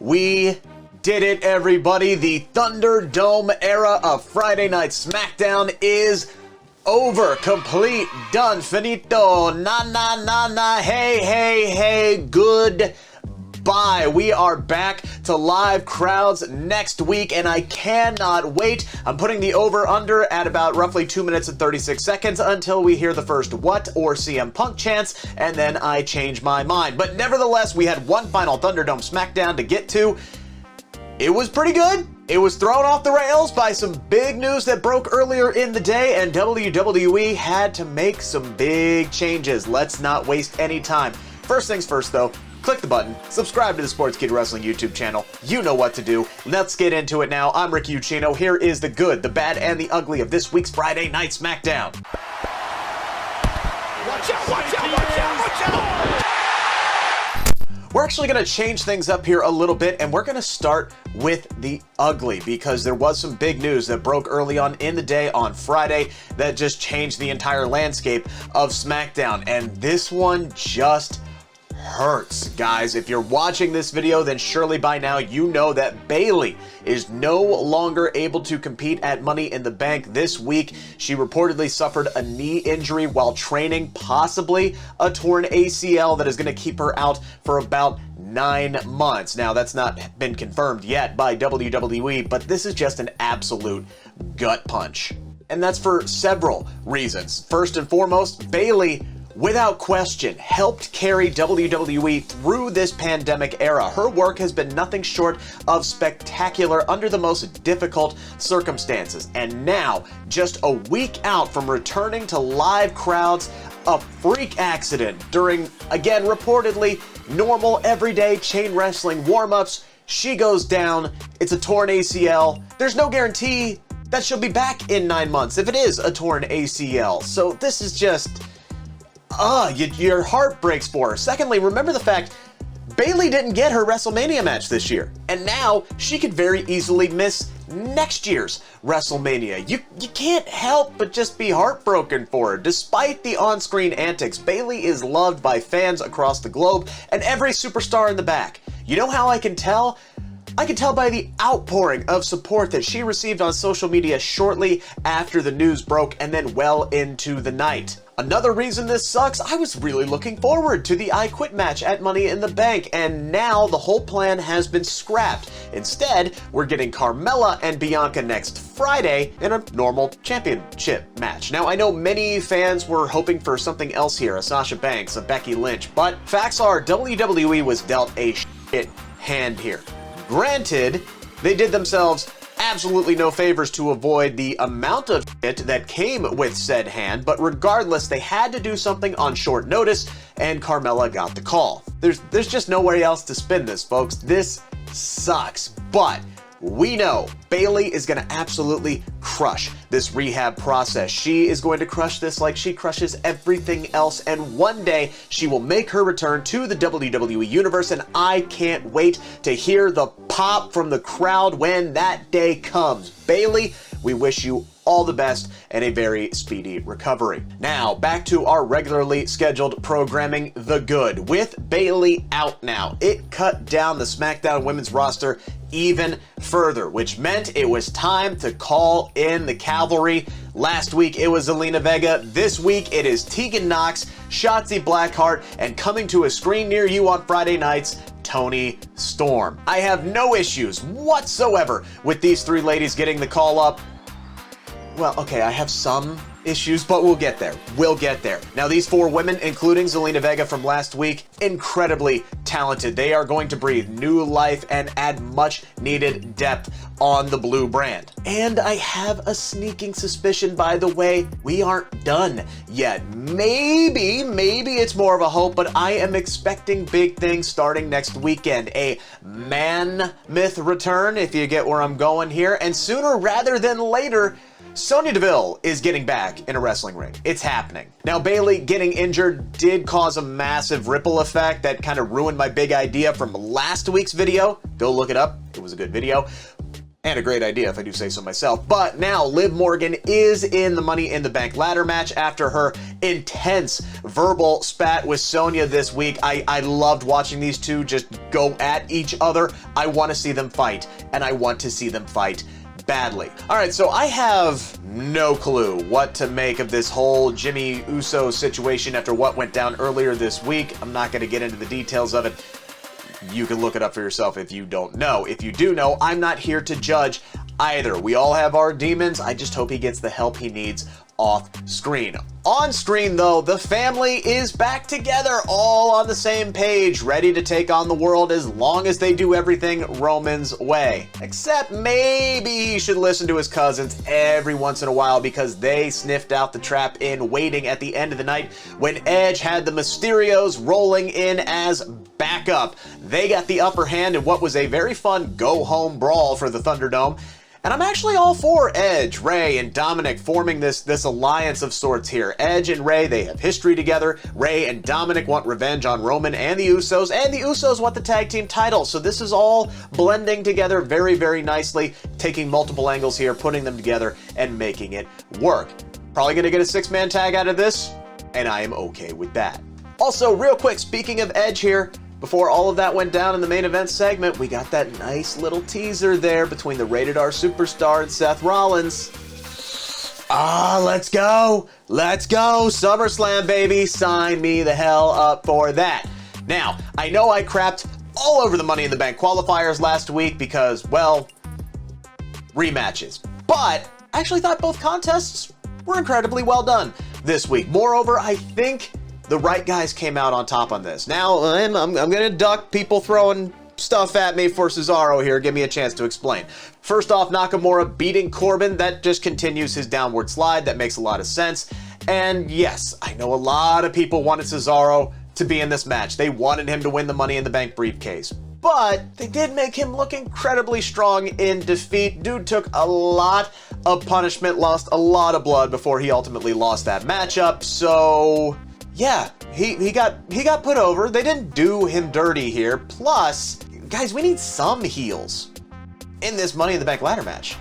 We did it, everybody. The Thunderdome era of Friday Night SmackDown is over. Complete. Done. Finito. Na. Hey. Goodbye. We are back to live crowds next week, and I cannot wait. I'm putting the over-under at about roughly 2 minutes and 36 seconds until we hear the first what or CM Punk chants, and then I change my mind. But nevertheless, we had one final Thunderdome SmackDown to get to. It was pretty good. It was thrown off the rails by some big news that broke earlier in the day, and WWE had to make some big changes. Let's not waste any time. First things first, though, click the button, subscribe to the Sportskeeda Wrestling YouTube channel. You know what to do. Let's get into it now. I'm Ricky Ucchino. Here is the good, the bad, and the ugly of this week's Friday Night SmackDown. Watch out! We're actually going to change things up here a little bit, and we're going to start with the ugly, because there was some big news that broke early on in the day on Friday that just changed the entire landscape of SmackDown, and this one just hurts. Guys, if you're watching this video, then surely by now you know that Bayley is no longer able to compete at Money in the Bank this week. She reportedly suffered a knee injury while training, possibly a torn ACL that is going to keep her out for about 9 months. Now, that's not been confirmed yet by WWE, but this is just an absolute gut punch. And that's for several reasons. First and foremost, Bayley, without question, helped carry WWE through this pandemic era. Her work has been nothing short of spectacular under the most difficult circumstances. And now, just a week out from returning to live crowds, a freak accident during, again, reportedly normal, everyday chain wrestling warm-ups. She goes down. It's a torn ACL. There's no guarantee that she'll be back in 9 months if it is a torn ACL. So this is just... your heart breaks for her. Secondly, remember the fact Bayley didn't get her WrestleMania match this year, and now she could very easily miss next year's WrestleMania. You can't help but just be heartbroken for her. Despite the on-screen antics, Bayley is loved by fans across the globe and every superstar in the back. You know how I can tell? I can tell by the outpouring of support that she received on social media shortly after the news broke and then well into the night. Another reason this sucks, I was really looking forward to the I Quit match at Money in the Bank, and now the whole plan has been scrapped. Instead, we're getting Carmella and Bianca next Friday in a normal championship match. Now, I know many fans were hoping for something else here, a Sasha Banks, a Becky Lynch, but facts are WWE was dealt a shit hand here. Granted, they did themselves absolutely no favors to avoid the amount of shit that came with said hand, but regardless, they had to do something on short notice, and Carmella got the call. There's just no way else to spin this, folks. This sucks, but we know Bayley is going to absolutely crush this rehab process. She is going to crush this like she crushes everything else, and one day she will make her return to the WWE Universe, and I can't wait to hear the pop from the crowd when that day comes. Bayley, we wish you all the best and a very speedy recovery. Now, back to our regularly scheduled programming, The Good. With Bayley out now, it cut down the SmackDown women's roster even further, which meant it was time to call in the cavalry. Last week, it was Zelina Vega. This week, it is Tegan Nox, Shotzi Blackheart, and coming to a screen near you on Friday nights, Toni Storm. I have no issues whatsoever with these three ladies getting the call up. Well, okay, I have some issues, but we'll get there. We'll get there. Now, these four women, including Zelina Vega from last week, incredibly talented. They are going to breathe new life and add much needed depth on the blue brand. And I have a sneaking suspicion, by the way, we aren't done yet. Maybe it's more of a hope, but I am expecting big things starting next weekend. A man-myth return, if you get where I'm going here, and sooner rather than later, Sonya Deville is getting back in a wrestling ring. It's happening. Now, Bayley getting injured did cause a massive ripple effect that kind of ruined my big idea from last week's video. Go look it up. It was a good video. And a great idea, if I do say so myself. But now Liv Morgan is in the Money in the Bank ladder match after her intense verbal spat with Sonya this week. I loved watching these two just go at each other. I want to see them fight, and I want to see them fight badly. All right, so I have no clue what to make of this whole Jimmy Uso situation after what went down earlier this week. I'm not going to get into the details of it. You can look it up for yourself if you don't know. If you do know, I'm not here to judge either. We all have our demons. I just hope he gets the help he needs off screen. On screen, though, the family is back together, all on the same page, ready to take on the world as long as they do everything Roman's way. Except maybe he should listen to his cousins every once in a while, because they sniffed out the trap in waiting at the end of the night when Edge had the Mysterios rolling in as backup. They got the upper hand in what was a very fun go-home brawl for the Thunderdome. And I'm actually all for Edge, Rey, and Dominic forming this alliance of sorts here. Edge and Rey, they have history together. Rey and Dominic want revenge on Roman and the Usos want the tag team title. So this is all blending together very, very nicely, taking multiple angles here, putting them together, and making it work. Probably gonna get a 6-man tag out of this, and I am okay with that. Also, real quick, speaking of Edge here, before all of that went down in the main event segment, we got that nice little teaser there between the Rated R Superstar and Seth Rollins. Let's go. Let's go. SummerSlam, baby. Sign me the hell up for that. Now, I know I crapped all over the Money in the Bank qualifiers last week because, well, rematches. But I actually thought both contests were incredibly well done this week. Moreover, I think the right guys came out on top on this. Now, I'm gonna duck people throwing stuff at me for Cesaro here. Give me a chance to explain. First off, Nakamura beating Corbin, that just continues his downward slide. That makes a lot of sense. And yes, I know a lot of people wanted Cesaro to be in this match. They wanted him to win the Money in the Bank briefcase. But they did make him look incredibly strong in defeat. Dude took a lot of punishment, lost a lot of blood before he ultimately lost that matchup. So yeah, he got put over. They didn't do him dirty here. Plus, guys, we need some heels in this Money in the Bank ladder match.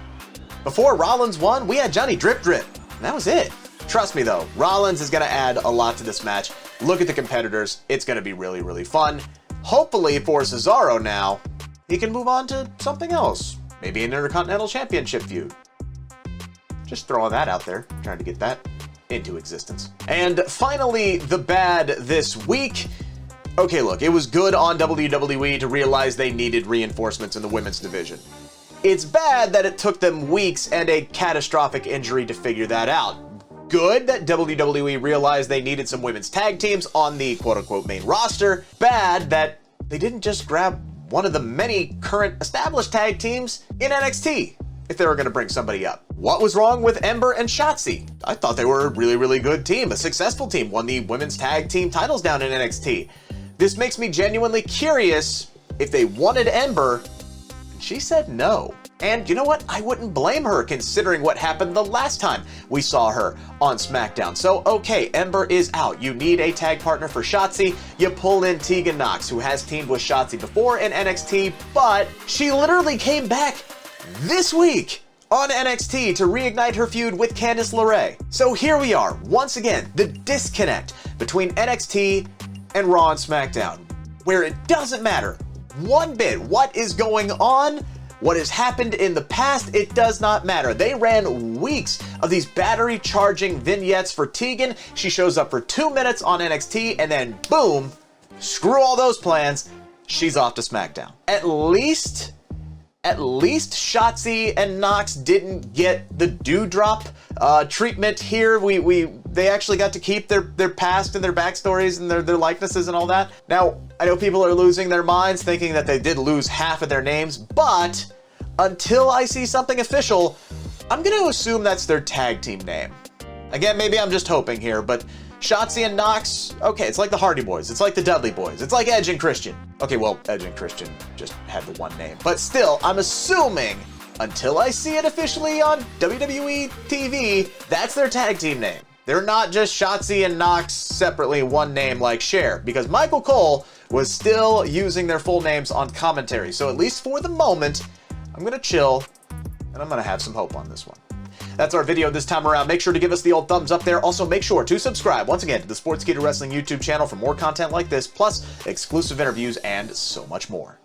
Before Rollins won, we had Johnny Drip Drip. And that was it. Trust me though, Rollins is gonna add a lot to this match. Look at the competitors. It's gonna be really, really fun. Hopefully for Cesaro now, he can move on to something else. Maybe an Intercontinental Championship feud. Just throwing that out there, trying to get that into existence. And finally, the bad this week. Okay, look, it was good on WWE to realize they needed reinforcements in the women's division. It's bad that it took them weeks and a catastrophic injury to figure that out. Good that WWE realized they needed some women's tag teams on the quote-unquote main roster. Bad that they didn't just grab one of the many current established tag teams in NXT if they were going to bring somebody up. What was wrong with Ember and Shotzi? I thought they were a really, really good team, a successful team, won the women's tag team titles down in NXT. This makes me genuinely curious if they wanted Ember, and she said no. And you know what? I wouldn't blame her considering what happened the last time we saw her on SmackDown. So, okay, Ember is out. You need a tag partner for Shotzi. You pull in Tegan Nox, who has teamed with Shotzi before in NXT, but she literally came back this week on NXT to reignite her feud with Candice LeRae. So here we are, once again, the disconnect between NXT and Raw and SmackDown, where it doesn't matter one bit what is going on, what has happened in the past, it does not matter. They ran weeks of these battery charging vignettes for Tegan. She shows up for 2 minutes on NXT and then boom, screw all those plans, she's off to SmackDown. At least Shotzi and Nox didn't get the dewdrop treatment here. They actually got to keep their past and their backstories and their likenesses and all that. Now, I know people are losing their minds thinking that they did lose half of their names, but until I see something official, I'm gonna assume that's their tag team name. Again, maybe I'm just hoping here, but Shotzi and Nox, okay, it's like the Hardy Boys, it's like the Dudley Boys, it's like Edge and Christian. Okay, well, Edge and Christian just had the one name. But still, I'm assuming, until I see it officially on WWE TV, that's their tag team name. They're not just Shotzi and Nox separately one name like Cher, because Michael Cole was still using their full names on commentary. So at least for the moment, I'm gonna chill and I'm gonna have some hope on this one. That's our video this time around. Make sure to give us the old thumbs up there. Also, make sure to subscribe once again to the Sportskeeda Wrestling YouTube channel for more content like this, plus exclusive interviews and so much more.